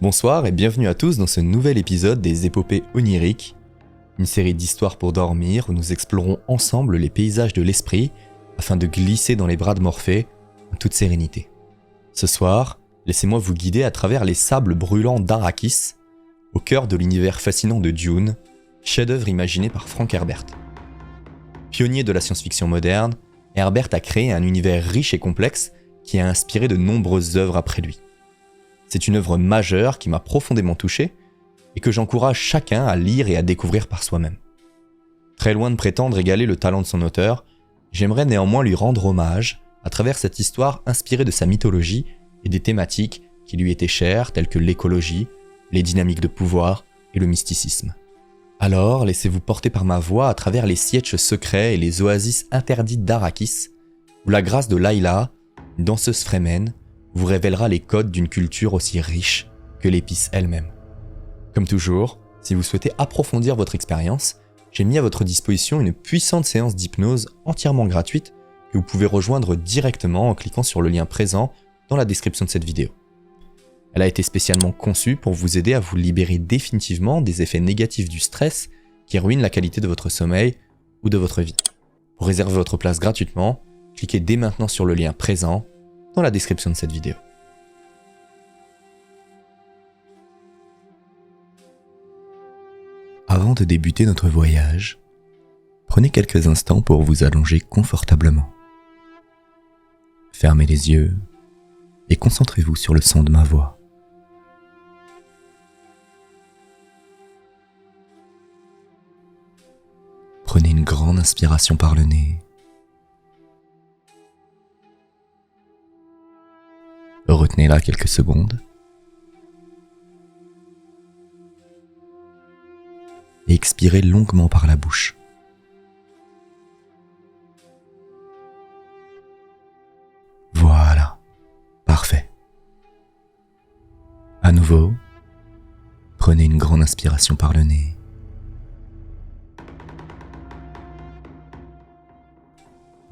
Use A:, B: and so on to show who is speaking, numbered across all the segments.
A: Bonsoir et bienvenue à tous dans ce nouvel épisode des épopées oniriques, une série d'histoires pour dormir où nous explorons ensemble les paysages de l'esprit afin de glisser dans les bras de Morphée en toute sérénité. Ce soir, laissez-moi vous guider à travers les sables brûlants d'Arrakis, au cœur de l'univers fascinant de Dune, chef-d'œuvre imaginé par Frank Herbert. Pionnier de la science-fiction moderne, Herbert a créé un univers riche et complexe qui a inspiré de nombreuses œuvres après lui. C'est une œuvre majeure qui m'a profondément touché et que j'encourage chacun à lire et à découvrir par soi-même. Très loin de prétendre égaler le talent de son auteur, j'aimerais néanmoins lui rendre hommage à travers cette histoire inspirée de sa mythologie et des thématiques qui lui étaient chères telles que l'écologie, les dynamiques de pouvoir et le mysticisme. Alors, laissez-vous porter par ma voix à travers les sièges secrets et les oasis interdites d'Arrakis, où la grâce de Layla, une danseuse Fremen, vous révélera les codes d'une culture aussi riche que l'épice elle-même. Comme toujours, si vous souhaitez approfondir votre expérience, j'ai mis à votre disposition une puissante séance d'hypnose entièrement gratuite que vous pouvez rejoindre directement en cliquant sur le lien présent dans la description de cette vidéo. Elle a été spécialement conçue pour vous aider à vous libérer définitivement des effets négatifs du stress qui ruinent la qualité de votre sommeil ou de votre vie. Pour réserver votre place gratuitement, cliquez dès maintenant sur le lien présent dans la description de cette vidéo. Avant de débuter notre voyage, prenez quelques instants pour vous allonger confortablement. Fermez les yeux et concentrez-vous sur le son de ma voix. Prenez une grande inspiration par le nez. Retenez-la quelques secondes. Et expirez longuement par la bouche. Voilà, parfait. À nouveau, prenez une grande inspiration par le nez.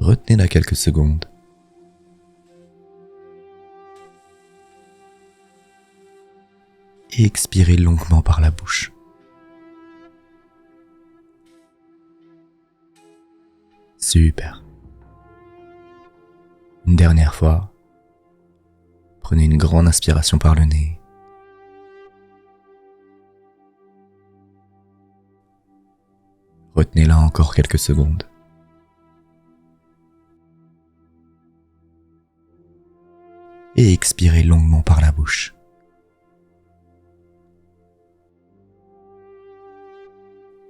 A: Retenez-la quelques secondes. Et expirez longuement par la bouche. Super. Une dernière fois, prenez une grande inspiration par le nez. Retenez-la encore quelques secondes. Et expirez longuement par la bouche.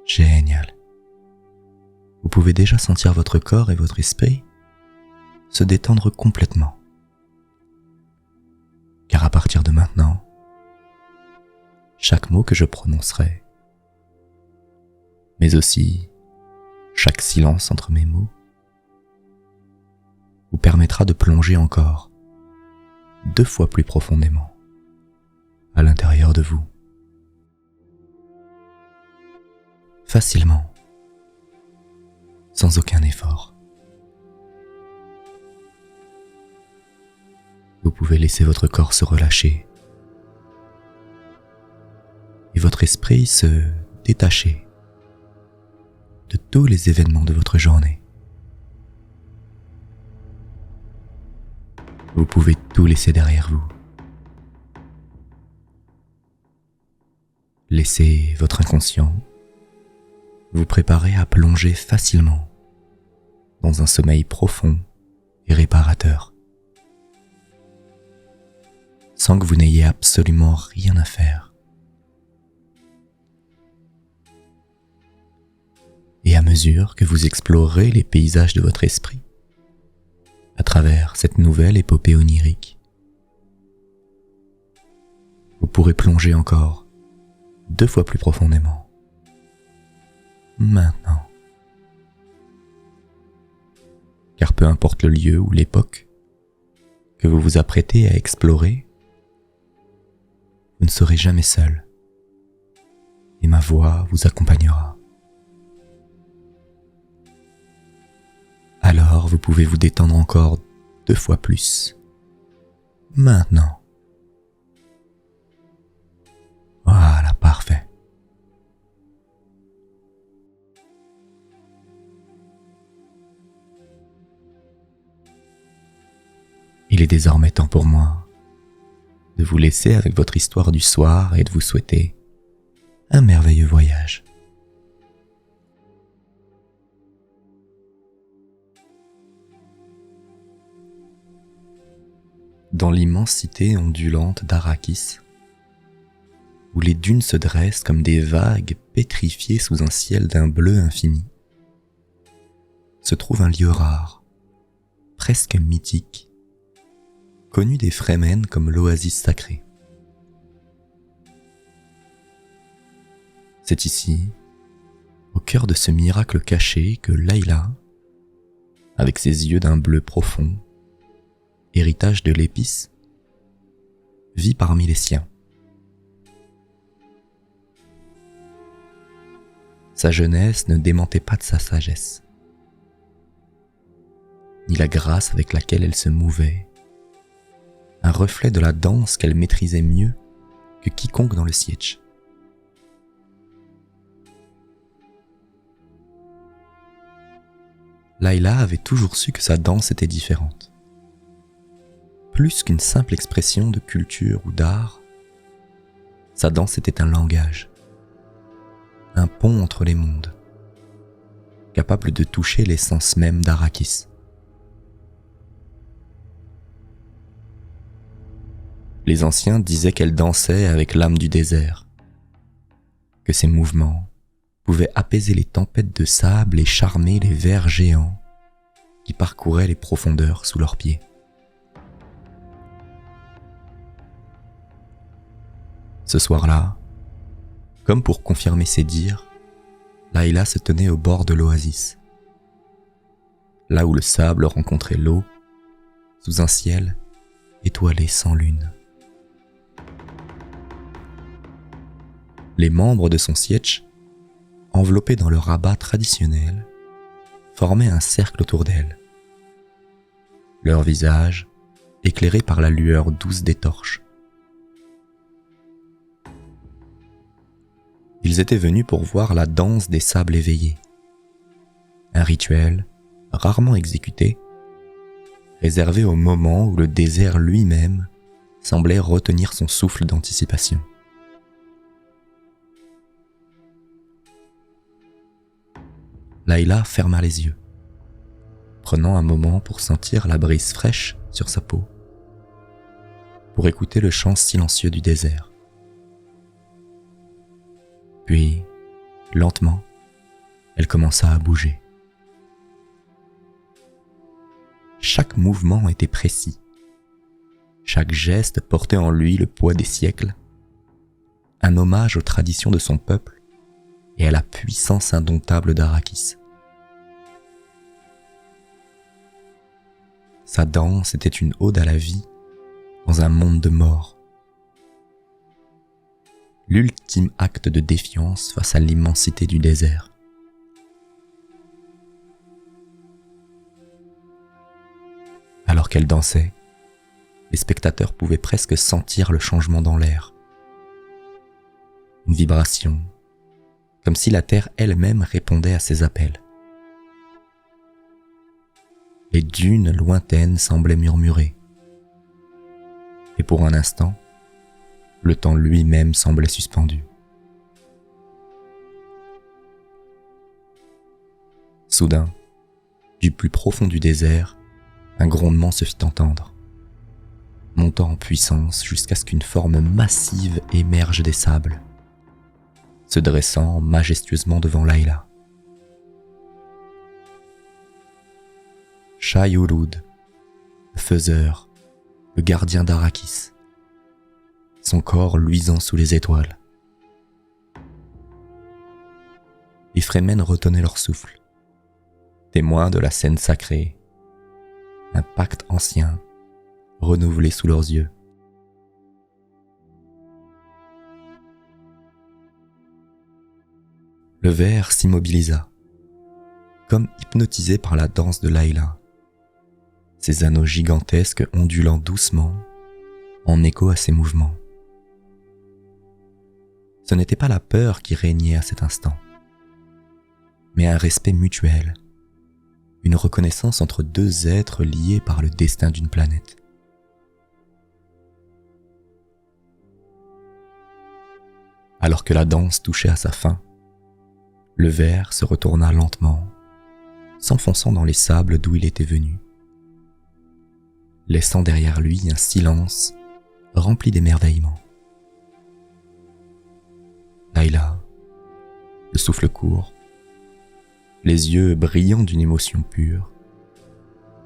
A: Génial. Vous pouvez déjà sentir votre corps et votre esprit se détendre complètement. Car à partir de maintenant, chaque mot que je prononcerai, mais aussi chaque silence entre mes mots, vous permettra de plonger encore 2 fois plus profondément à l'intérieur de vous. Facilement, sans aucun effort. Vous pouvez laisser votre corps se relâcher et votre esprit se détacher de tous les événements de votre journée. Vous pouvez tout laisser derrière vous. Laissez votre inconscient vous préparer à plonger facilement dans un sommeil profond et réparateur, sans que vous n'ayez absolument rien à faire. Et à mesure que vous explorerez les paysages de votre esprit, à travers cette nouvelle épopée onirique, vous pourrez plonger encore 2 fois plus profondément. Maintenant. Car peu importe le lieu ou l'époque que vous vous apprêtez à explorer, vous ne serez jamais seul et ma voix vous accompagnera. Alors vous pouvez vous détendre encore 2 fois plus. Maintenant. Il est désormais temps pour moi de vous laisser avec votre histoire du soir et de vous souhaiter un merveilleux voyage. Dans l'immensité ondulante d'Arrakis, où les dunes se dressent comme des vagues pétrifiées sous un ciel d'un bleu infini, se trouve un lieu rare, presque mythique, connu des Fremen comme l'oasis sacrée. C'est ici, au cœur de ce miracle caché, que Layla, avec ses yeux d'un bleu profond, héritage de l'épice, vit parmi les siens. Sa jeunesse ne démentait pas de sa sagesse, ni la grâce avec laquelle elle se mouvait, un reflet de la danse qu'elle maîtrisait mieux que quiconque dans le sietch. Layla avait toujours su que sa danse était différente. Plus qu'une simple expression de culture ou d'art, sa danse était un langage, un pont entre les mondes, capable de toucher l'essence même d'Arrakis. Les anciens disaient qu'elle dansait avec l'âme du désert, que ses mouvements pouvaient apaiser les tempêtes de sable et charmer les vers géants qui parcouraient les profondeurs sous leurs pieds. Ce soir-là, comme pour confirmer ses dires, Layla se tenait au bord de l'oasis, là où le sable rencontrait l'eau, sous un ciel étoilé sans lune. Les membres de son sietch, enveloppés dans leur rabat traditionnel, formaient un cercle autour d'elle, leurs visages éclairés par la lueur douce des torches. Ils étaient venus pour voir la danse des sables éveillés, un rituel rarement exécuté, réservé au moment où le désert lui-même semblait retenir son souffle d'anticipation. Layla ferma les yeux, prenant un moment pour sentir la brise fraîche sur sa peau, pour écouter le chant silencieux du désert. Puis, lentement, elle commença à bouger. Chaque mouvement était précis, chaque geste portait en lui le poids des siècles, un hommage aux traditions de son peuple et à la puissance indomptable d'Arrakis. Sa danse était une ode à la vie dans un monde de mort. L'ultime acte de défiance face à l'immensité du désert. Alors qu'elle dansait, les spectateurs pouvaient presque sentir le changement dans l'air. Une vibration, comme si la terre elle-même répondait à ses appels. Les dunes lointaines semblaient murmurer. Et pour un instant, le temps lui-même semblait suspendu. Soudain, du plus profond du désert, un grondement se fit entendre, montant en puissance jusqu'à ce qu'une forme massive émerge des sables, se dressant majestueusement devant Layla. Shai-Hulud, le faiseur, le gardien d'Arrakis, son corps luisant sous les étoiles. Les Fremen retenaient leur souffle, témoins de la scène sacrée, un pacte ancien, renouvelé sous leurs yeux. Le ver s'immobilisa, comme hypnotisé par la danse de Layla, ses anneaux gigantesques ondulant doucement, en écho à ses mouvements. Ce n'était pas la peur qui régnait à cet instant, mais un respect mutuel, une reconnaissance entre deux êtres liés par le destin d'une planète. Alors que la danse touchait à sa fin, le ver se retourna lentement, s'enfonçant dans les sables d'où il était venu, laissant derrière lui un silence rempli d'émerveillement. Layla, le souffle court, les yeux brillants d'une émotion pure,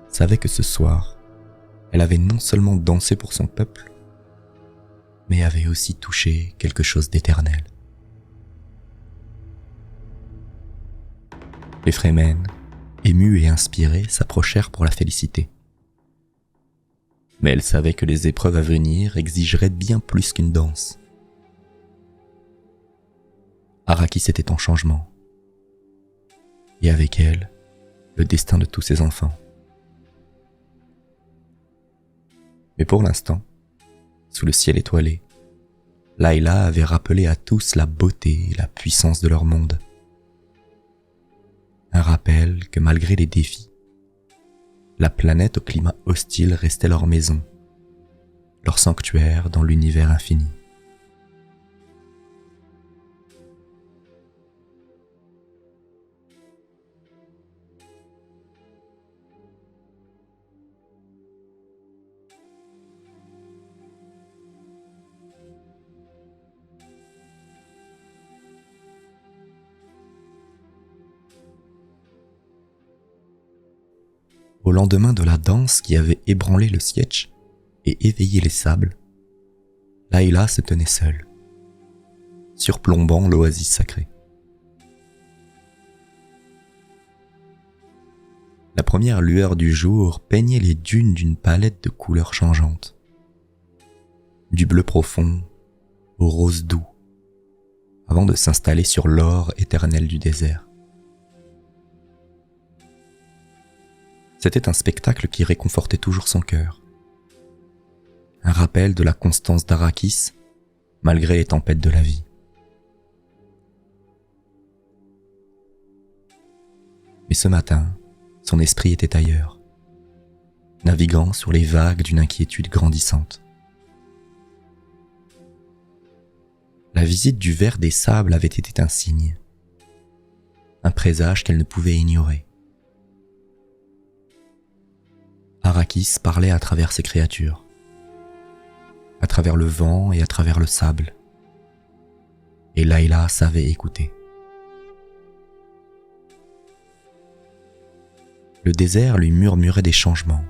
A: savait que ce soir, elle avait non seulement dansé pour son peuple, mais avait aussi touché quelque chose d'éternel. Les Fremen, émus et inspirés, s'approchèrent pour la féliciter. Mais elle savait que les épreuves à venir exigeraient bien plus qu'une danse. Arrakis était en changement, et avec elle, le destin de tous ses enfants. Mais pour l'instant, sous le ciel étoilé, Layla avait rappelé à tous la beauté et la puissance de leur monde. Un rappel que malgré les défis, la planète au climat hostile restait leur maison, leur sanctuaire dans l'univers infini. Au lendemain de la danse qui avait ébranlé le sietch et éveillé les sables, Layla se tenait seule, surplombant l'oasis sacrée. La première lueur du jour peignait les dunes d'une palette de couleurs changeantes, du bleu profond au rose doux, avant de s'installer sur l'or éternel du désert. C'était un spectacle qui réconfortait toujours son cœur. Un rappel de la constance d'Arrakis, malgré les tempêtes de la vie. Mais ce matin, son esprit était ailleurs, naviguant sur les vagues d'une inquiétude grandissante. La visite du ver des sables avait été un signe, un présage qu'elle ne pouvait ignorer. Arrakis parlait à travers ces créatures, à travers le vent et à travers le sable. Et Layla savait écouter. Le désert lui murmurait des changements,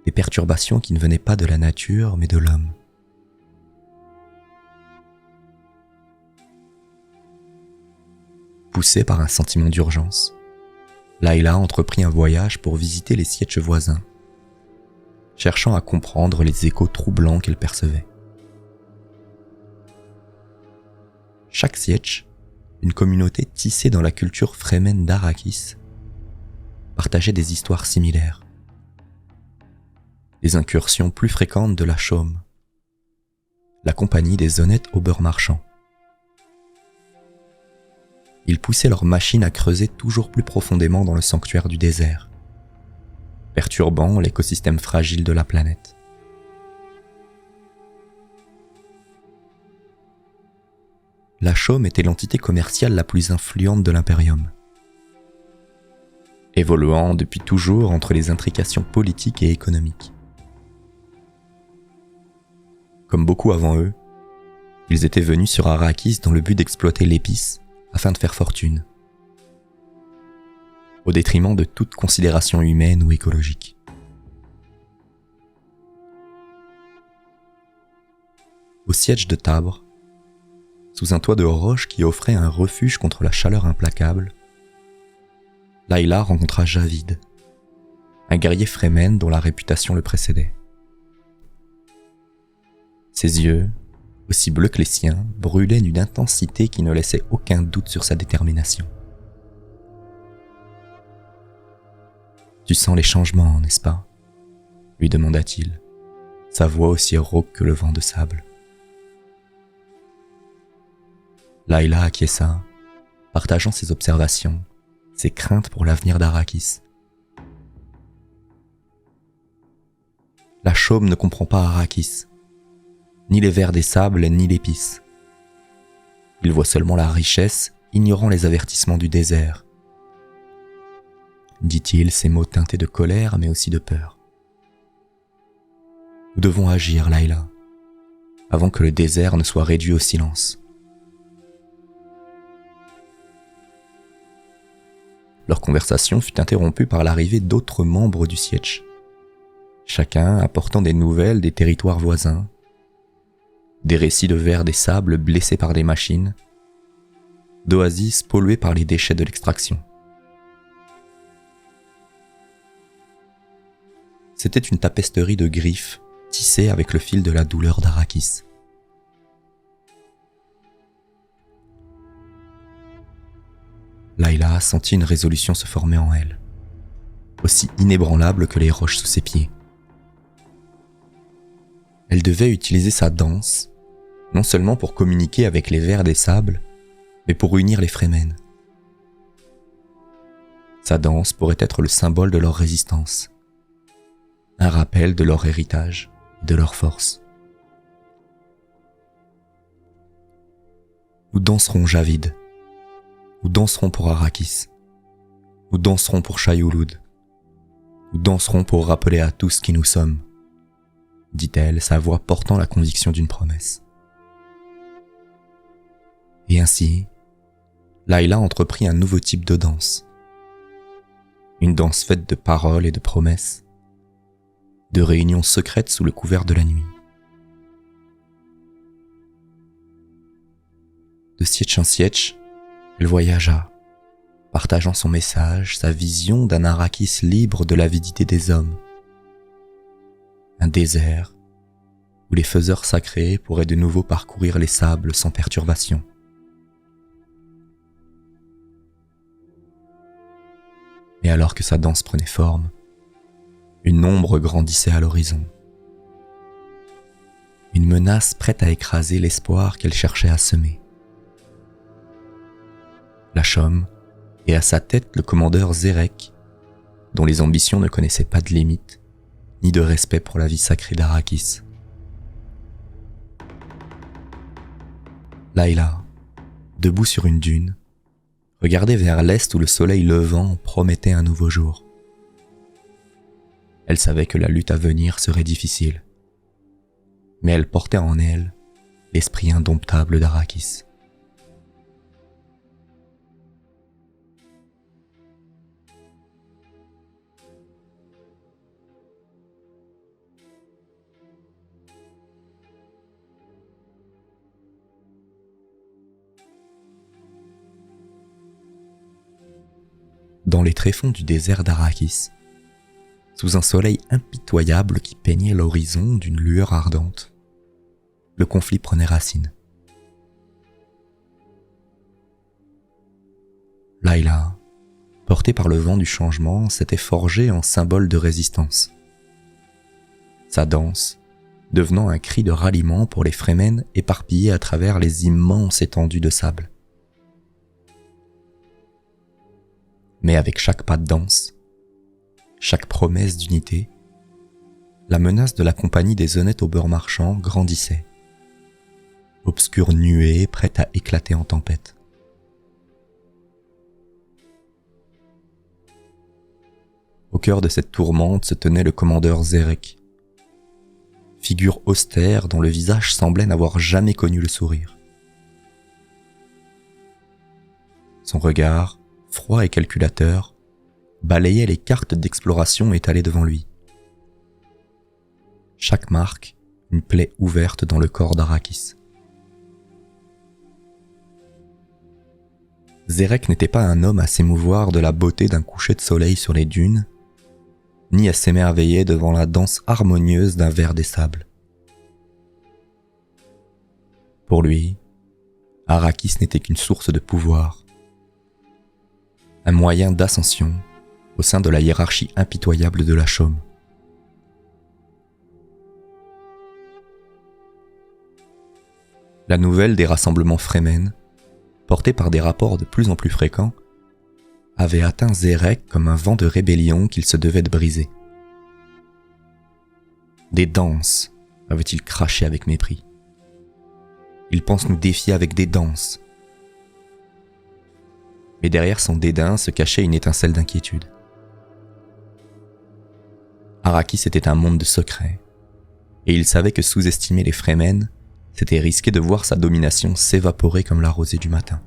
A: des perturbations qui ne venaient pas de la nature mais de l'homme. Poussée par un sentiment d'urgence, Layla entreprit un voyage pour visiter les sietches voisins, cherchant à comprendre les échos troublants qu'elle percevait. Chaque sietch, une communauté tissée dans la culture fremen d'Arrakis, partageait des histoires similaires. Les incursions plus fréquentes de la chaume, la compagnie des honnêtes haubeurs marchands. Ils poussaient leurs machines à creuser toujours plus profondément dans le sanctuaire du désert, perturbant l'écosystème fragile de la planète. La chaume était l'entité commerciale la plus influente de l'Imperium, évoluant depuis toujours entre les intrications politiques et économiques. Comme beaucoup avant eux, ils étaient venus sur Arrakis dans le but d'exploiter l'épice afin de faire fortune, au détriment de toute considération humaine ou écologique. Au siège de Tabre, sous un toit de roche qui offrait un refuge contre la chaleur implacable, Layla rencontra Javid, un guerrier fremen dont la réputation le précédait. Ses yeux, aussi bleus que les siens, brûlaient d'une intensité qui ne laissait aucun doute sur sa détermination. « Tu sens les changements, n'est-ce pas ?» lui demanda-t-il, sa voix aussi rauque que le vent de sable. Layla acquiesça, partageant ses observations, ses craintes pour l'avenir d'Arrakis. La chaume ne comprend pas Arrakis, ni les vers des sables, ni l'épice. Il voit seulement la richesse, ignorant les avertissements du désert. Dit-il, ces mots teintés de colère mais aussi de peur. Nous devons agir, Layla, avant que le désert ne soit réduit au silence. Leur conversation fut interrompue par l'arrivée d'autres membres du Sietch, chacun apportant des nouvelles des territoires voisins, des récits de vers des sables blessés par des machines, d'oasis polluées par les déchets de l'extraction. C'était une tapisserie de griffes tissée avec le fil de la douleur d'Arrakis. Layla sentit une résolution se former en elle, aussi inébranlable que les roches sous ses pieds. Elle devait utiliser sa danse, non seulement pour communiquer avec les vers des sables, mais pour unir les Fremen. Sa danse pourrait être le symbole de leur résistance, un rappel de leur héritage et de leur force. Nous danserons, Javid. Nous danserons pour Arrakis. Nous danserons pour Shai-Hulud. Nous danserons pour rappeler à tous qui nous sommes, dit-elle, sa voix portant la conviction d'une promesse. Et ainsi, Layla entreprit un nouveau type de danse. Une danse faite de paroles et de promesses, de réunions secrètes sous le couvert de la nuit. De sietch en sietch, elle voyagea, partageant son message, sa vision d'un Arrakis libre de l'avidité des hommes. Un désert où les faiseurs sacrés pourraient de nouveau parcourir les sables sans perturbation. Mais alors que sa danse prenait forme, une ombre grandissait à l'horizon. Une menace prête à écraser l'espoir qu'elle cherchait à semer. La Chaume, et à sa tête le commandeur Zerek, dont les ambitions ne connaissaient pas de limite, ni de respect pour la vie sacrée d'Arrakis. Layla, debout sur une dune, regardait vers l'est où le soleil levant promettait un nouveau jour. Elle savait que la lutte à venir serait difficile, mais elle portait en elle l'esprit indomptable d'Arrakis. Dans les tréfonds du désert d'Arrakis, sous un soleil impitoyable qui peignait l'horizon d'une lueur ardente, le conflit prenait racine. Layla, portée par le vent du changement, s'était forgée en symbole de résistance. Sa danse, devenant un cri de ralliement pour les Fremen éparpillés à travers les immenses étendues de sable. Mais avec chaque pas de danse, chaque promesse d'unité, la menace de la compagnie des honnêtes aubeurs marchands grandissait, obscure nuée prête à éclater en tempête. Au cœur de cette tourmente se tenait le commandeur Zerek, figure austère dont le visage semblait n'avoir jamais connu le sourire. Son regard, froid et calculateur, balayait les cartes d'exploration étalées devant lui. Chaque marque, une plaie ouverte dans le corps d'Arrakis. Zerek n'était pas un homme à s'émouvoir de la beauté d'un coucher de soleil sur les dunes, ni à s'émerveiller devant la danse harmonieuse d'un ver des sables. Pour lui, Arrakis n'était qu'une source de pouvoir, un moyen d'ascension au sein de la hiérarchie impitoyable de la Chaume. La nouvelle des rassemblements Fremen, portée par des rapports de plus en plus fréquents, avait atteint Zerek comme un vent de rébellion qu'il se devait de briser. Des danses, avait-il craché avec mépris. Il pense nous défier avec des danses, Mais derrière son dédain se cachait une étincelle d'inquiétude. Arrakis était un monde de secrets, et il savait que sous-estimer les Fremen, c'était risquer de voir sa domination s'évaporer comme la rosée du matin.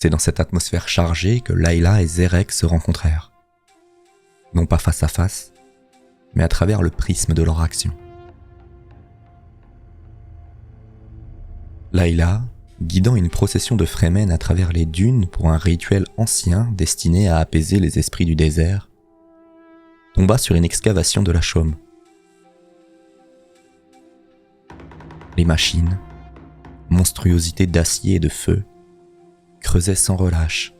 A: C'est dans cette atmosphère chargée que Layla et Zerek se rencontrèrent. Non pas face à face, mais à travers le prisme de leur action. Layla, guidant une procession de Fremen à travers les dunes pour un rituel ancien destiné à apaiser les esprits du désert, tomba sur une excavation de la chaume. Les machines, monstruosités d'acier et de feu, creusaient sans relâche,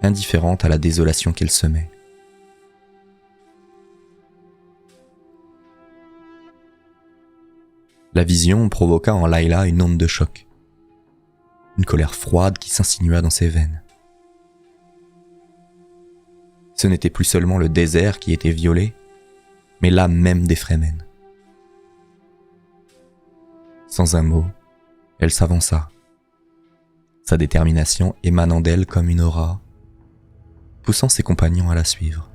A: indifférentes à la désolation qu'elles semaient. La vision provoqua en Layla une onde de choc, une colère froide qui s'insinua dans ses veines. Ce n'était plus seulement le désert qui était violé, mais l'âme même des Fremen. Sans un mot, elle s'avança, sa détermination émanant d'elle comme une aura, poussant ses compagnons à la suivre.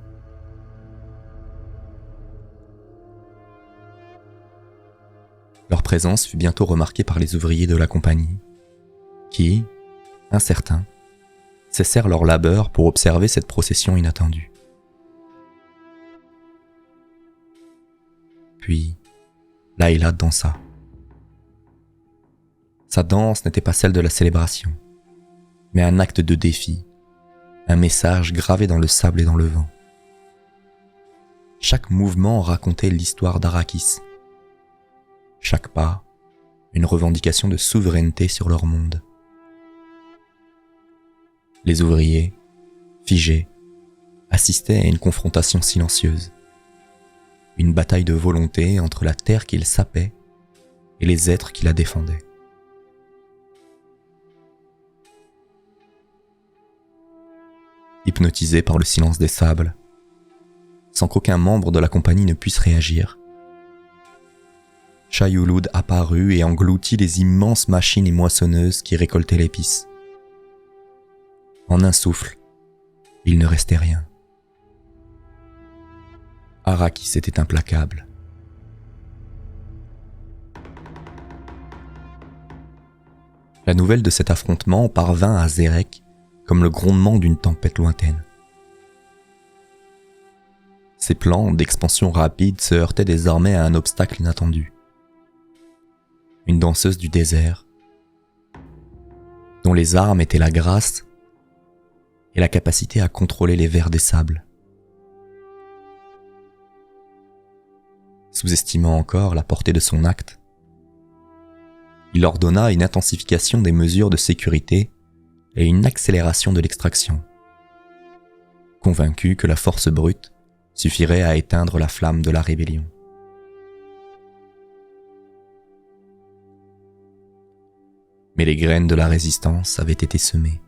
A: Leur présence fut bientôt remarquée par les ouvriers de la compagnie, qui, incertains, cessèrent leur labeur pour observer cette procession inattendue. Puis, Layla dansa. Sa danse n'était pas celle de la célébration, mais un acte de défi, un message gravé dans le sable et dans le vent. Chaque mouvement racontait l'histoire d'Arrakis. Chaque pas, une revendication de souveraineté sur leur monde. Les ouvriers, figés, assistaient à une confrontation silencieuse. Une bataille de volonté entre la terre qu'ils sapaient et les êtres qui la défendaient. Hypnotisés par le silence des sables, sans qu'aucun membre de la compagnie ne puisse réagir, Shai-Hulud apparut et engloutit les immenses machines et moissonneuses qui récoltaient l'épice. En un souffle, il ne restait rien. Arrakis était implacable. La nouvelle de cet affrontement parvint à Zerek comme le grondement d'une tempête lointaine. Ses plans d'expansion rapide se heurtaient désormais à un obstacle inattendu. Une danseuse du désert, dont les armes étaient la grâce et la capacité à contrôler les vers des sables. Sous-estimant encore la portée de son acte, il ordonna une intensification des mesures de sécurité et une accélération de l'extraction, convaincu que la force brute suffirait à éteindre la flamme de la rébellion. Mais les graines de la résistance avaient été semées,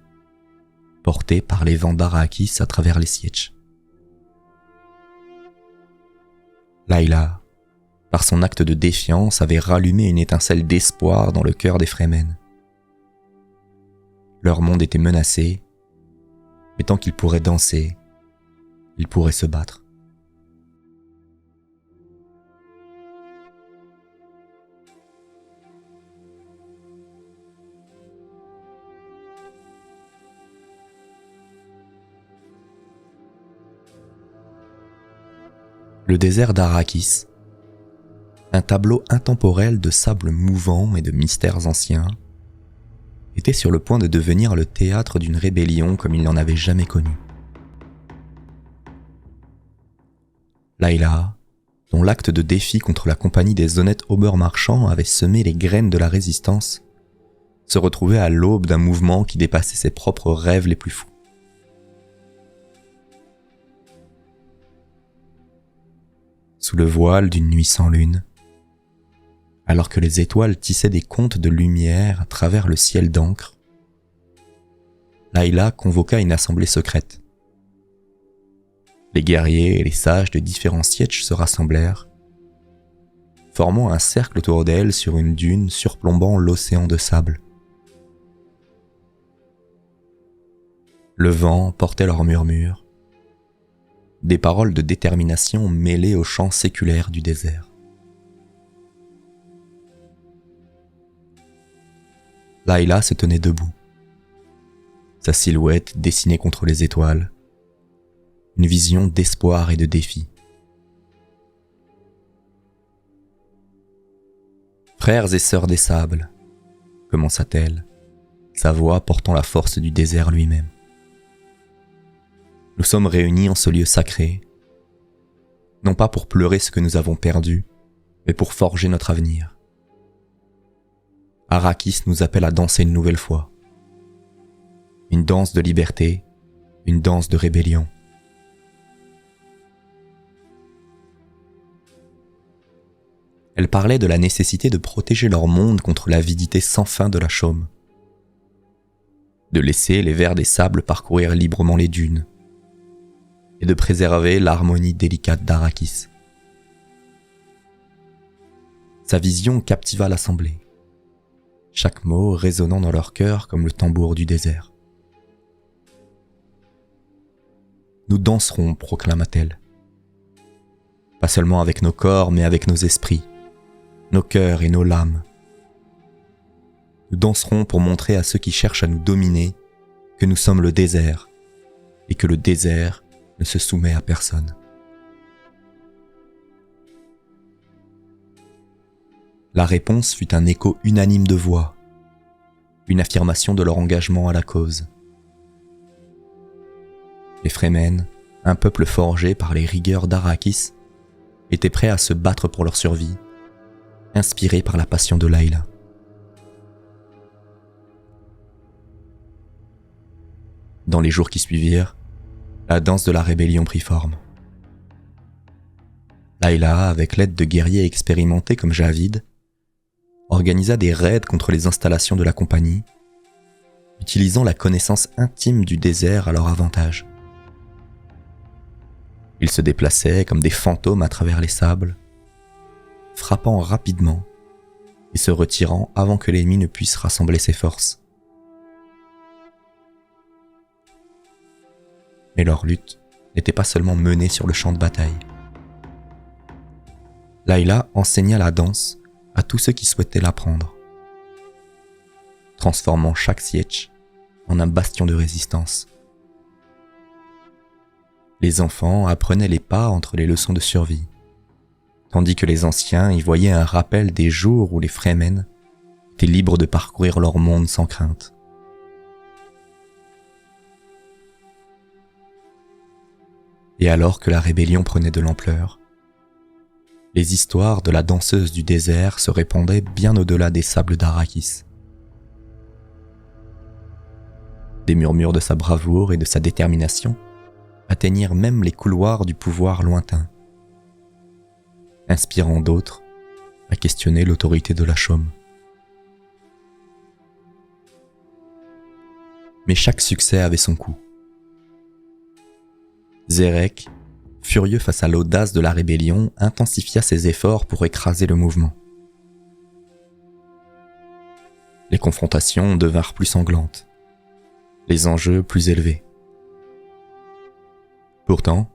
A: portées par les vents d'Arrakis à travers les sietches. Layla, par son acte de défiance, avait rallumé une étincelle d'espoir dans le cœur des Fremen. Leur monde était menacé, mais tant qu'ils pourraient danser, ils pourraient se battre. Le désert d'Arrakis, un tableau intemporel de sable mouvant et de mystères anciens, était sur le point de devenir le théâtre d'une rébellion comme il n'en avait jamais connu. Layla, dont l'acte de défi contre la compagnie des honnêtes Obermarchands avait semé les graines de la résistance, se retrouvait à l'aube d'un mouvement qui dépassait ses propres rêves les plus fous. Sous le voile d'une nuit sans lune, alors que les étoiles tissaient des contes de lumière à travers le ciel d'encre, Layla convoqua une assemblée secrète. Les guerriers et les sages de différents sietches se rassemblèrent, formant un cercle autour d'elle sur une dune surplombant l'océan de sable. Le vent portait leurs murmures, des paroles de détermination mêlées au chant séculaire du désert. Layla se tenait debout, sa silhouette dessinée contre les étoiles, une vision d'espoir et de défi. Frères et sœurs des sables, commença-t-elle, sa voix portant la force du désert lui-même. Nous sommes réunis en ce lieu sacré, non pas pour pleurer ce que nous avons perdu, mais pour forger notre avenir. Arrakis nous appelle à danser une nouvelle fois. Une danse de liberté, une danse de rébellion. Elle parlait de la nécessité de protéger leur monde contre l'avidité sans fin de la chaume, de laisser les vers des sables parcourir librement les dunes, et de préserver l'harmonie délicate d'Arrakis. Sa vision captiva l'assemblée, chaque mot résonnant dans leur cœur comme le tambour du désert. Nous danserons, proclama-t-elle, pas seulement avec nos corps, mais avec nos esprits, nos cœurs et nos lames. Nous danserons pour montrer à ceux qui cherchent à nous dominer que nous sommes le désert, et que le désert ne se soumet à personne. La réponse fut un écho unanime de voix, une affirmation de leur engagement à la cause. Les Fremen, un peuple forgé par les rigueurs d'Arrakis, étaient prêts à se battre pour leur survie, inspirés par la passion de Layla. Dans les jours qui suivirent, la danse de la rébellion prit forme. Layla, avec l'aide de guerriers expérimentés comme Javid, organisa des raids contre les installations de la compagnie, utilisant la connaissance intime du désert à leur avantage. Ils se déplaçaient comme des fantômes à travers les sables, frappant rapidement et se retirant avant que l'ennemi ne puisse rassembler ses forces. Mais leur lutte n'était pas seulement menée sur le champ de bataille. Layla enseigna la danse à tous ceux qui souhaitaient l'apprendre, transformant chaque sietch en un bastion de résistance. Les enfants apprenaient les pas entre les leçons de survie, tandis que les anciens y voyaient un rappel des jours où les Fremen étaient libres de parcourir leur monde sans crainte. Et alors que la rébellion prenait de l'ampleur, les histoires de la danseuse du désert se répandaient bien au-delà des sables d'Arrakis. Des murmures de sa bravoure et de sa détermination atteignirent même les couloirs du pouvoir lointain, inspirant d'autres à questionner l'autorité de la chaume. Mais chaque succès avait son coût. Zerek, furieux face à l'audace de la rébellion, intensifia ses efforts pour écraser le mouvement. Les confrontations devinrent plus sanglantes, les enjeux plus élevés. Pourtant,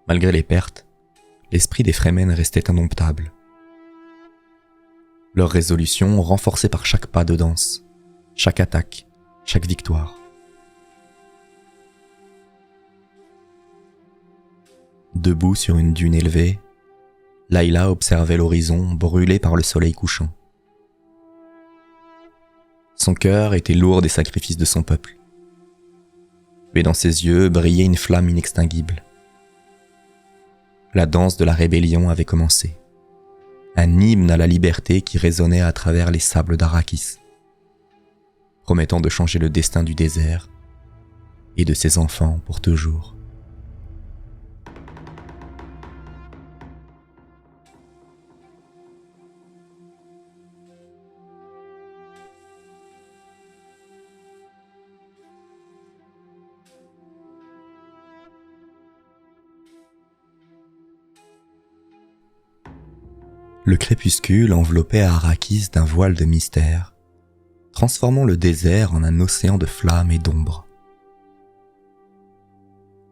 A: malgré les pertes, l'esprit des Fremen restait indomptable. Leur résolution renforcée par chaque pas de danse, chaque attaque, chaque victoire. Debout sur une dune élevée, Layla observait l'horizon brûlé par le soleil couchant. Son cœur était lourd des sacrifices de son peuple. Mais dans ses yeux brillait une flamme inextinguible. La danse de la rébellion avait commencé. Un hymne à la liberté qui résonnait à travers les sables d'Arrakis, promettant de changer le destin du désert et de ses enfants pour toujours. Le crépuscule enveloppait Arrakis d'un voile de mystère, transformant le désert en un océan de flammes et d'ombre.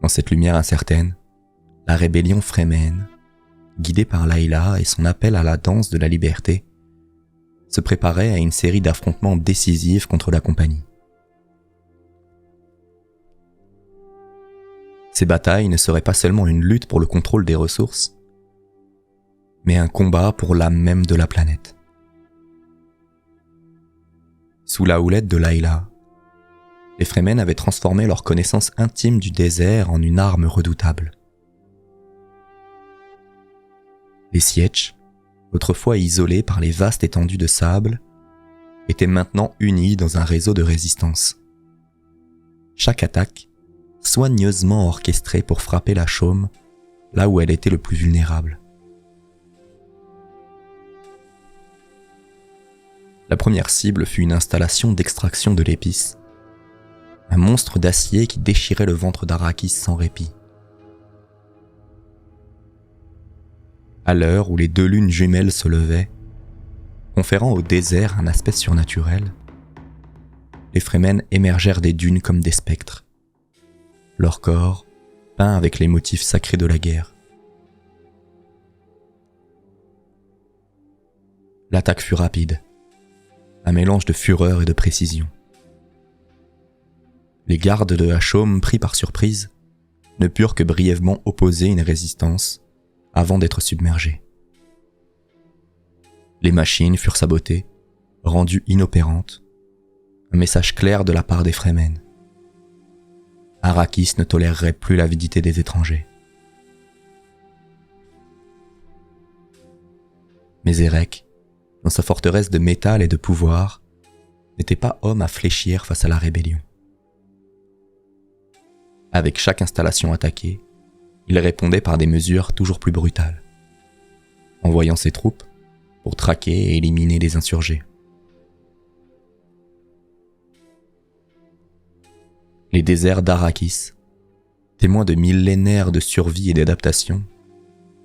A: Dans cette lumière incertaine, la rébellion Fremen, guidée par Layla et son appel à la danse de la liberté, se préparait à une série d'affrontements décisifs contre la compagnie. Ces batailles ne seraient pas seulement une lutte pour le contrôle des ressources, mais un combat pour l'âme même de la planète. Sous la houlette de Layla, les Fremen avaient transformé leur connaissance intime du désert en une arme redoutable. Les Sietch, autrefois isolés par les vastes étendues de sable, étaient maintenant unis dans un réseau de résistance. Chaque attaque, soigneusement orchestrée pour frapper la chaume là où elle était le plus vulnérable. La première cible fut une installation d'extraction de l'épice, un monstre d'acier qui déchirait le ventre d'Arrakis sans répit. À l'heure où les deux lunes jumelles se levaient, conférant au désert un aspect surnaturel, les Fremen émergèrent des dunes comme des spectres, leur corps peint avec les motifs sacrés de la guerre. L'attaque fut rapide, un mélange de fureur et de précision. Les gardes de la chaume, pris par surprise, ne purent que brièvement opposer une résistance avant d'être submergés. Les machines furent sabotées, rendues inopérantes, un message clair de la part des Fremen. Arrakis ne tolérerait plus l'avidité des étrangers. Mais Erek, dans sa forteresse de métal et de pouvoir, n'était pas homme à fléchir face à la rébellion. Avec chaque installation attaquée, il répondait par des mesures toujours plus brutales, envoyant ses troupes pour traquer et éliminer les insurgés. Les déserts d'Arrakis, témoins de millénaires de survie et d'adaptation,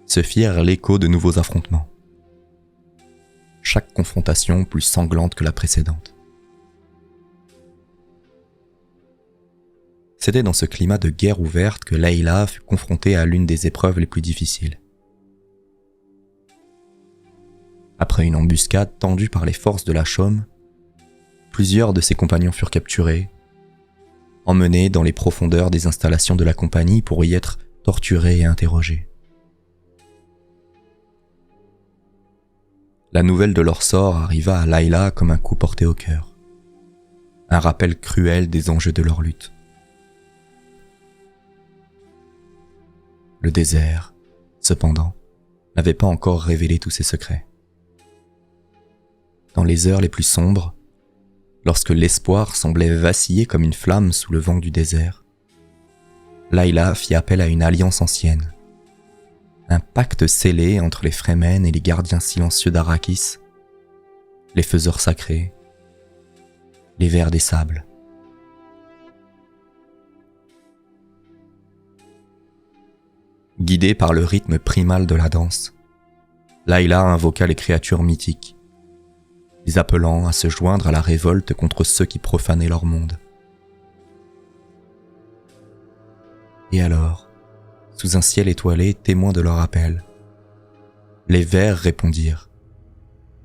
A: se firent l'écho de nouveaux affrontements. Chaque confrontation plus sanglante que la précédente. C'était dans ce climat de guerre ouverte que Layla fut confrontée à l'une des épreuves les plus difficiles. Après une embuscade tendue par les forces de la chaume, plusieurs de ses compagnons furent capturés, emmenés dans les profondeurs des installations de la compagnie pour y être torturés et interrogés. La nouvelle de leur sort arriva à Layla comme un coup porté au cœur, un rappel cruel des enjeux de leur lutte. Le désert, cependant, n'avait pas encore révélé tous ses secrets. Dans les heures les plus sombres, lorsque l'espoir semblait vaciller comme une flamme sous le vent du désert, Layla fit appel à une alliance ancienne, un pacte scellé entre les Fremen et les gardiens silencieux d'Arrakis, les faiseurs sacrés, les vers des sables. Guidée par le rythme primal de la danse, Layla invoqua les créatures mythiques, les appelant à se joindre à la révolte contre ceux qui profanaient leur monde. Et alors, sous un ciel étoilé témoin de leur appel, les vers répondirent,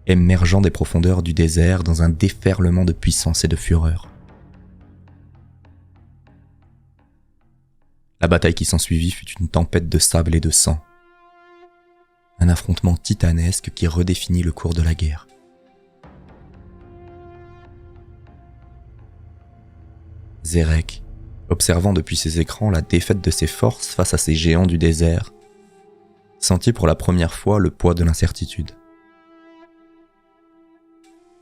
A: émergeant des profondeurs du désert dans un déferlement de puissance et de fureur. La bataille qui s'ensuivit fut une tempête de sable et de sang, un affrontement titanesque qui redéfinit le cours de la guerre. Erek, observant depuis ses écrans la défaite de ses forces face à ces géants du désert, sentit pour la première fois le poids de l'incertitude.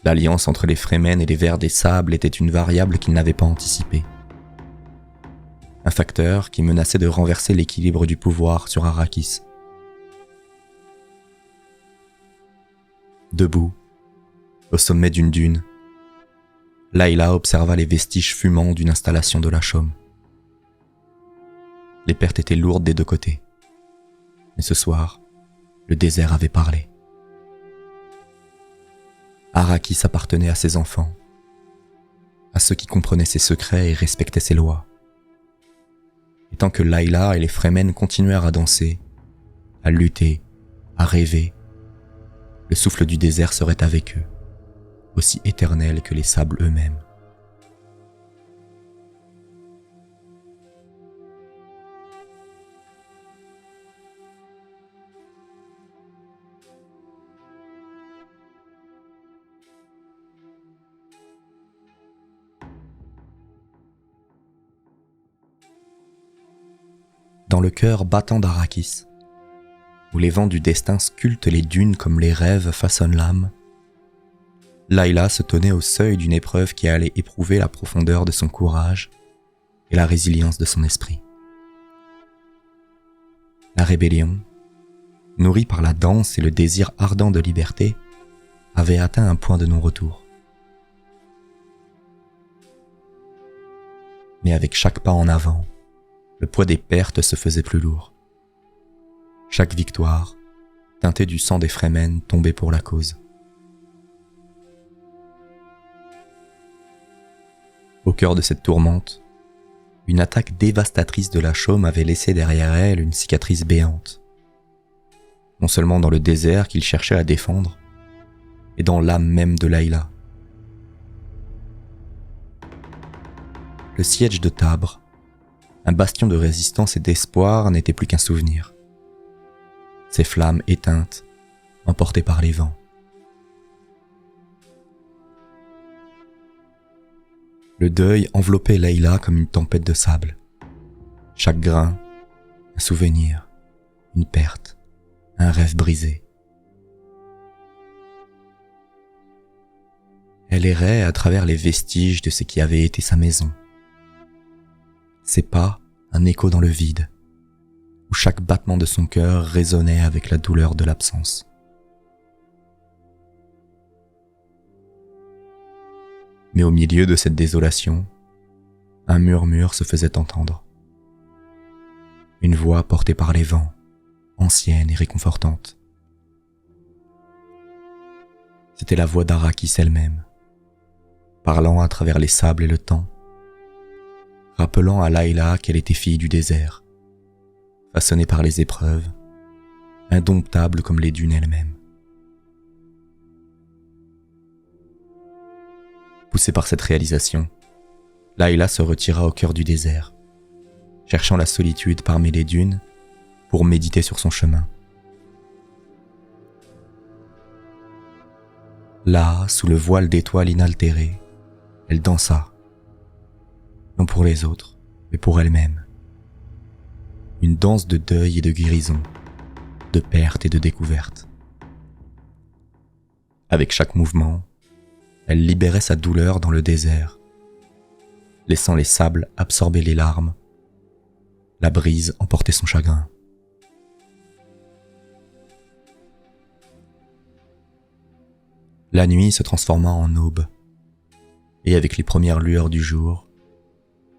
A: L'alliance entre les Fremen et les vers des sables était une variable qu'il n'avait pas anticipée. Un facteur qui menaçait de renverser l'équilibre du pouvoir sur Arrakis. Debout, au sommet d'une dune, Layla observa les vestiges fumants d'une installation de la chaume. Les pertes étaient lourdes des deux côtés. Mais ce soir, le désert avait parlé. Arrakis appartenait à ses enfants, à ceux qui comprenaient ses secrets et respectaient ses lois. Et tant que Layla et les Fremen continuèrent à danser, à lutter, à rêver, le souffle du désert serait avec eux, aussi éternel que les sables eux-mêmes. Dans le cœur battant d'Arrakis, où les vents du destin sculptent les dunes comme les rêves façonnent l'âme, Layla se tenait au seuil d'une épreuve qui allait éprouver la profondeur de son courage et la résilience de son esprit. La rébellion, nourrie par la danse et le désir ardent de liberté, avait atteint un point de non-retour. Mais avec chaque pas en avant, le poids des pertes se faisait plus lourd. Chaque victoire, teintée du sang des Fremen, tombait pour la cause. Au cœur de cette tourmente, une attaque dévastatrice de la Chaume avait laissé derrière elle une cicatrice béante. Non seulement dans le désert qu'il cherchait à défendre, mais dans l'âme même de Layla. Le siège de Tabre, un bastion de résistance et d'espoir, n'était plus qu'un souvenir. Ses flammes éteintes, emportées par les vents. Le deuil enveloppait Layla comme une tempête de sable. Chaque grain, un souvenir, une perte, un rêve brisé. Elle errait à travers les vestiges de ce qui avait été sa maison. Ses pas, un écho dans le vide, où chaque battement de son cœur résonnait avec la douleur de l'absence. Mais au milieu de cette désolation, un murmure se faisait entendre. Une voix portée par les vents, ancienne et réconfortante. C'était la voix d'Arrakis elle-même, parlant à travers les sables et le temps, rappelant à Layla qu'elle était fille du désert, façonnée par les épreuves, indomptable comme les dunes elles-mêmes. Poussée par cette réalisation, Layla se retira au cœur du désert, cherchant la solitude parmi les dunes pour méditer sur son chemin. Là, sous le voile d'étoiles inaltérées, elle dansa, non pour les autres, mais pour elle-même. Une danse de deuil et de guérison, de perte et de découverte. Avec chaque mouvement, elle libérait sa douleur dans le désert, laissant les sables absorber les larmes, la brise emporter son chagrin. La nuit se transforma en aube, et avec les premières lueurs du jour,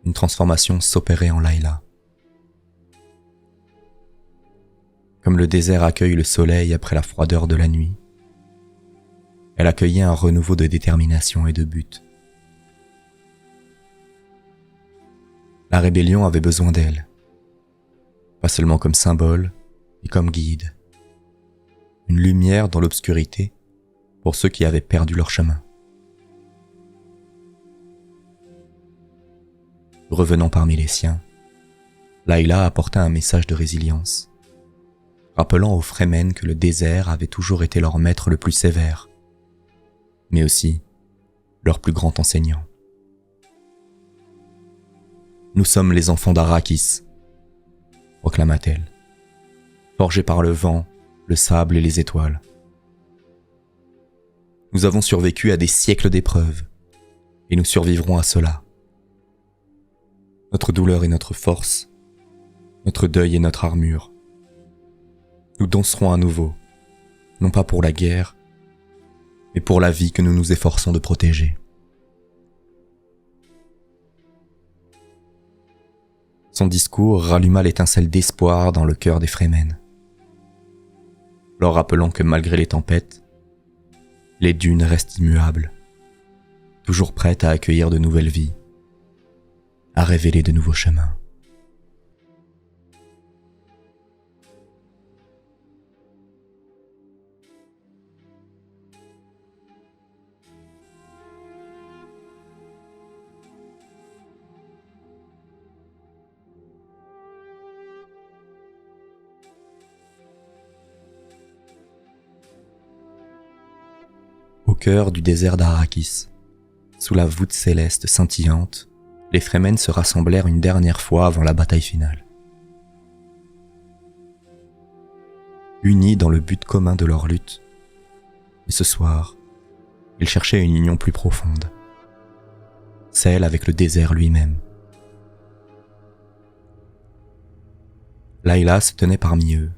A: une transformation s'opérait en Layla. Comme le désert accueille le soleil après la froideur de la nuit, elle accueillait un renouveau de détermination et de but. La rébellion avait besoin d'elle, pas seulement comme symbole, mais comme guide. Une lumière dans l'obscurité pour ceux qui avaient perdu leur chemin. Revenant parmi les siens, Layla apporta un message de résilience, rappelant aux Fremen que le désert avait toujours été leur maître le plus sévère, mais aussi leur plus grand enseignant. « Nous sommes les enfants d'Arrakis », proclama-t-elle, forgés par le vent, le sable et les étoiles. Nous avons survécu à des siècles d'épreuves, et nous survivrons à cela. Notre douleur est notre force, notre deuil est notre armure. Nous danserons à nouveau, non pas pour la guerre, mais pour la vie que nous nous efforçons de protéger. Son discours ralluma l'étincelle d'espoir dans le cœur des Fremen, leur rappelant que malgré les tempêtes, Les dunes restent immuables, toujours prêtes à accueillir de nouvelles vies, à révéler de nouveaux chemins. Au cœur du désert d'Arrakis, sous la voûte céleste scintillante, les Fremen se rassemblèrent une dernière fois avant la bataille finale. Unis dans le but commun de leur lutte, et ce soir, ils cherchaient une union plus profonde, celle avec le désert lui-même. Layla se tenait parmi eux,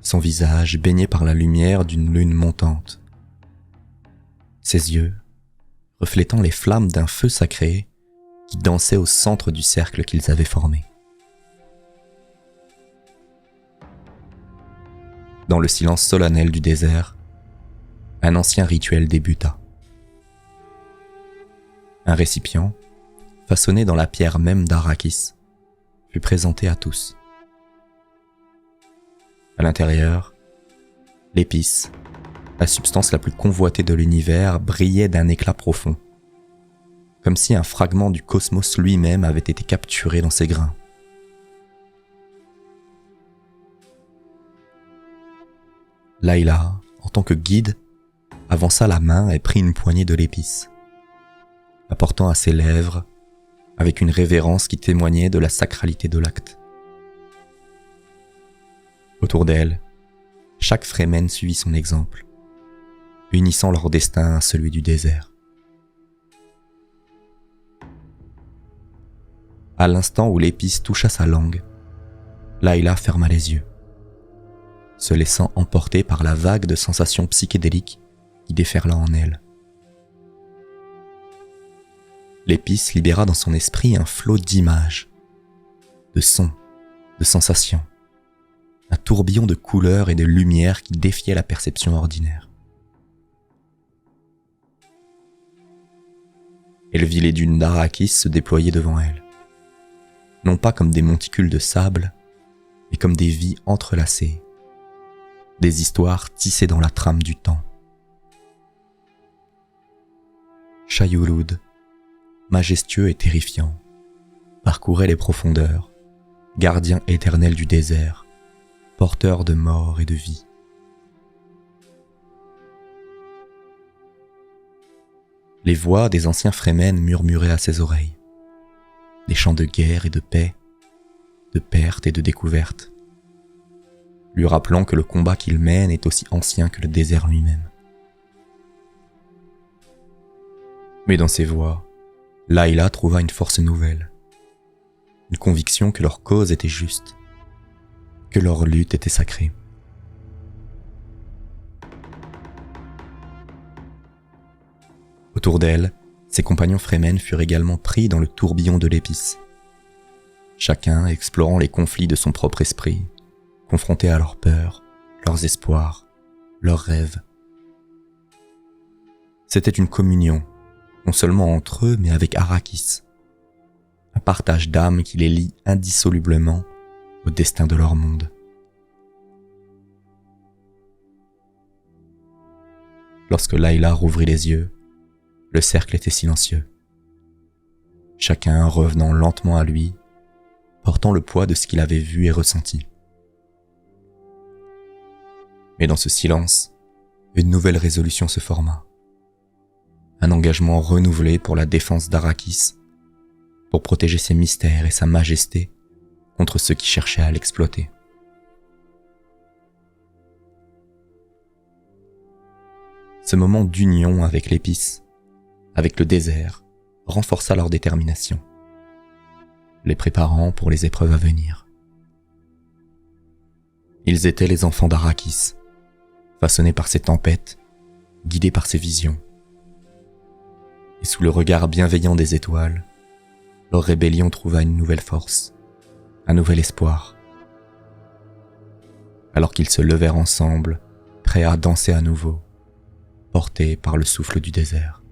A: son visage baigné par la lumière d'une lune montante. Ses yeux, reflétant les flammes d'un feu sacré qui dansait au centre du cercle qu'ils avaient formé. Dans le silence solennel du désert, un ancien rituel débuta. Un récipient, façonné dans la pierre même d'Arrakis, fut présenté à tous. À l'intérieur, l'épice, la substance la plus convoitée de l'univers, brillait d'un éclat profond, comme si un fragment du cosmos lui-même avait été capturé dans ses grains. Layla, en tant que guide, avança la main et prit une poignée de l'épice, la portant à ses lèvres avec une révérence qui témoignait de la sacralité de l'acte. Autour d'elle, chaque Fremen suivit son exemple, unissant leur destin à celui du désert. À l'instant où l'épice toucha sa langue, Layla ferma les yeux, se laissant emporter par la vague de sensations psychédéliques qui déferla en elle. L'épice libéra dans son esprit un flot d'images, de sons, de sensations, un tourbillon de couleurs et de lumières qui défiait la perception ordinaire. Elle vit les dunes d'Arrakis se déployer devant elle, non pas comme des monticules de sable, mais comme des vies entrelacées, des histoires tissées dans la trame du temps. Shai-Hulud, majestueux et terrifiant, parcourait les profondeurs, gardien éternel du désert, porteur de mort et de vie. Les voix des anciens Fremen murmuraient à ses oreilles, des chants de guerre et de paix, de perte et de découverte, lui rappelant que le combat qu'il mène est aussi ancien que le désert lui-même. Mais dans ces voix, Layla trouva une force nouvelle, une conviction que leur cause était juste, que leur lutte était sacrée. Autour d'elle, ses compagnons Fremen furent également pris dans le tourbillon de l'épice, chacun explorant les conflits de son propre esprit, confronté à leurs peurs, leurs espoirs, leurs rêves. C'était une communion, non seulement entre eux, mais avec Arrakis, un partage d'âme qui les lie indissolublement au destin de leur monde. Lorsque Layla rouvrit les yeux, le cercle était silencieux, chacun revenant lentement à lui, portant le poids de ce qu'il avait vu et ressenti. Mais dans ce silence, une nouvelle résolution se forma. Un engagement renouvelé pour la défense d'Arrakis, pour protéger ses mystères et sa majesté contre ceux qui cherchaient à l'exploiter. Ce moment d'union avec l'épice, avec le désert, renforça leur détermination, les préparant pour les épreuves à venir. Ils étaient les enfants d'Arrakis, façonnés par ses tempêtes, guidés par ses visions. Et sous le regard bienveillant des étoiles, leur rébellion trouva une nouvelle force, un nouvel espoir. Alors qu'ils se levèrent ensemble, prêts à danser à nouveau, portés par le souffle du désert.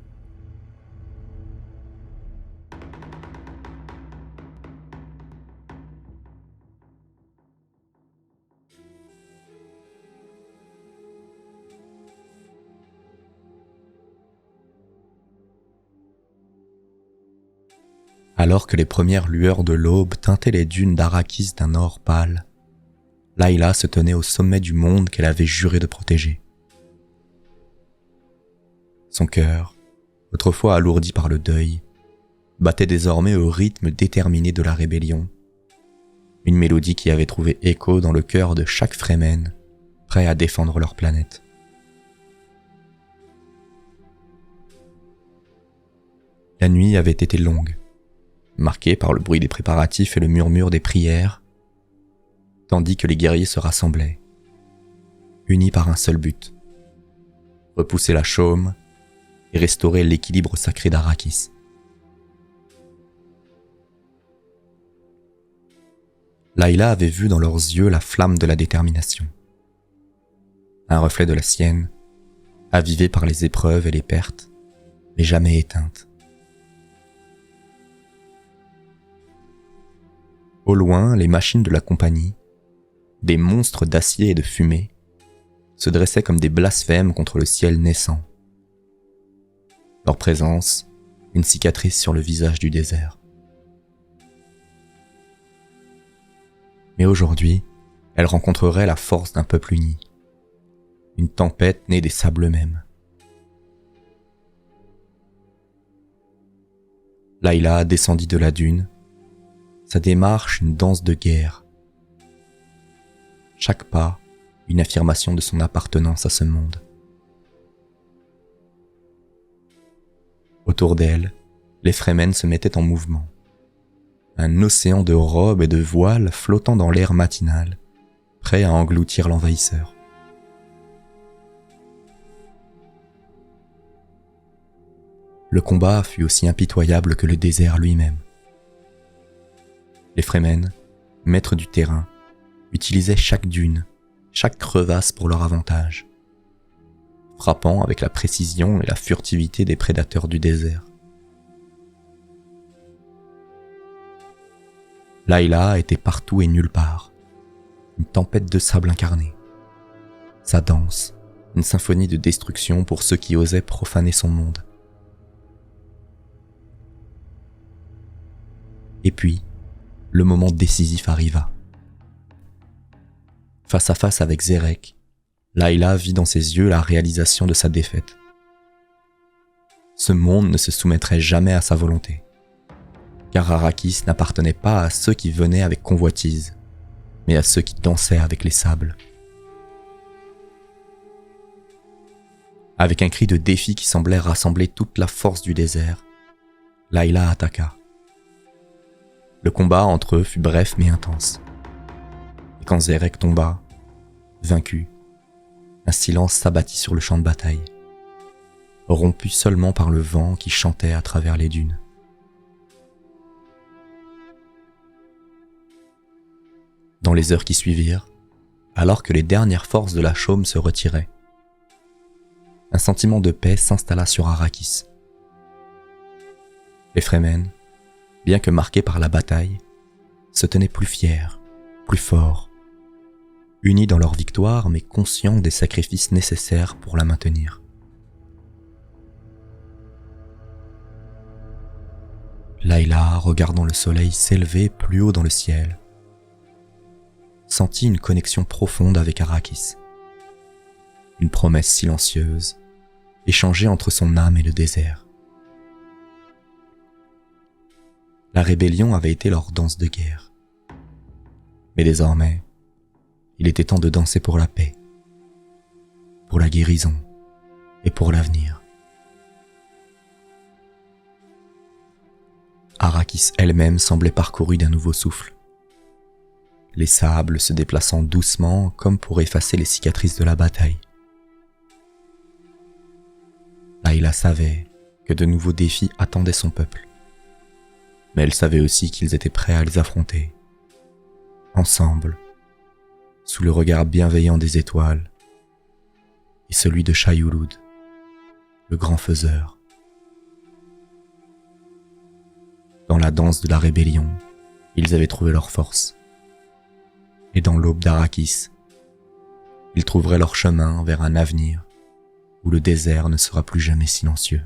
A: Alors que les premières lueurs de l'aube teintaient les dunes d'Arrakis d'un or pâle, Layla se tenait au sommet du monde qu'elle avait juré de protéger. Son cœur, autrefois alourdi par le deuil, battait désormais au rythme déterminé de la rébellion, une mélodie qui avait trouvé écho dans le cœur de chaque Fremen, prêt à défendre leur planète. La nuit avait été longue, marquée par le bruit des préparatifs et le murmure des prières, tandis que les guerriers se rassemblaient, unis par un seul but, repousser la chaume et restaurer l'équilibre sacré d'Arrakis. Layla avait vu dans leurs yeux la flamme de la détermination, un reflet de la sienne, avivé par les épreuves et les pertes, mais jamais éteinte. Au loin, les machines de la compagnie, des monstres d'acier et de fumée, se dressaient comme des blasphèmes contre le ciel naissant. Leur présence, une cicatrice sur le visage du désert. Mais aujourd'hui, elle rencontrerait la force d'un peuple uni, une tempête née des sables mêmes. Layla descendit de la dune, sa démarche une danse de guerre. Chaque pas, une affirmation de son appartenance à ce monde. Autour d'elle, les Fremen se mettaient en mouvement. Un océan de robes et de voiles flottant dans l'air matinal, prêt à engloutir l'envahisseur. Le combat fut aussi impitoyable que le désert lui-même. Les Fremen, maîtres du terrain, utilisaient chaque dune, chaque crevasse pour leur avantage, frappant avec la précision et la furtivité des prédateurs du désert. Layla était partout et nulle part, une tempête de sable incarnée. Sa danse, une symphonie de destruction pour ceux qui osaient profaner son monde. Et puis, le moment décisif arriva. Face à face avec Zerek, Layla vit dans ses yeux la réalisation de sa défaite. Ce monde ne se soumettrait jamais à sa volonté, car Arrakis n'appartenait pas à ceux qui venaient avec convoitise, mais à ceux qui dansaient avec les sables. Avec un cri de défi qui semblait rassembler toute la force du désert, Layla attaqua. Le combat entre eux fut bref mais intense. Et quand Zerek tomba, vaincu, un silence s'abattit sur le champ de bataille, rompu seulement par le vent qui chantait à travers les dunes. Dans les heures qui suivirent, alors que les dernières forces de la chaume se retiraient, un sentiment de paix s'installa sur Arrakis. Les Fremen, bien que marqués par la bataille, se tenaient plus fiers, plus forts, unis dans leur victoire mais conscients des sacrifices nécessaires pour la maintenir. Layla, regardant le soleil s'élever plus haut dans le ciel, sentit une connexion profonde avec Arrakis. Une promesse silencieuse, échangée entre son âme et le désert. La rébellion avait été leur danse de guerre. Mais désormais, il était temps de danser pour la paix, pour la guérison et pour l'avenir. Arrakis elle-même semblait parcourue d'un nouveau souffle. Les sables se déplaçant doucement comme pour effacer les cicatrices de la bataille. Layla savait que de nouveaux défis attendaient son peuple. Mais elle savait aussi qu'ils étaient prêts à les affronter, ensemble, sous le regard bienveillant des étoiles et celui de Shai-Hulud, le grand faiseur. Dans la danse de la rébellion, ils avaient trouvé leur force. Et dans l'aube d'Arrakis, ils trouveraient leur chemin vers un avenir où le désert ne sera plus jamais silencieux.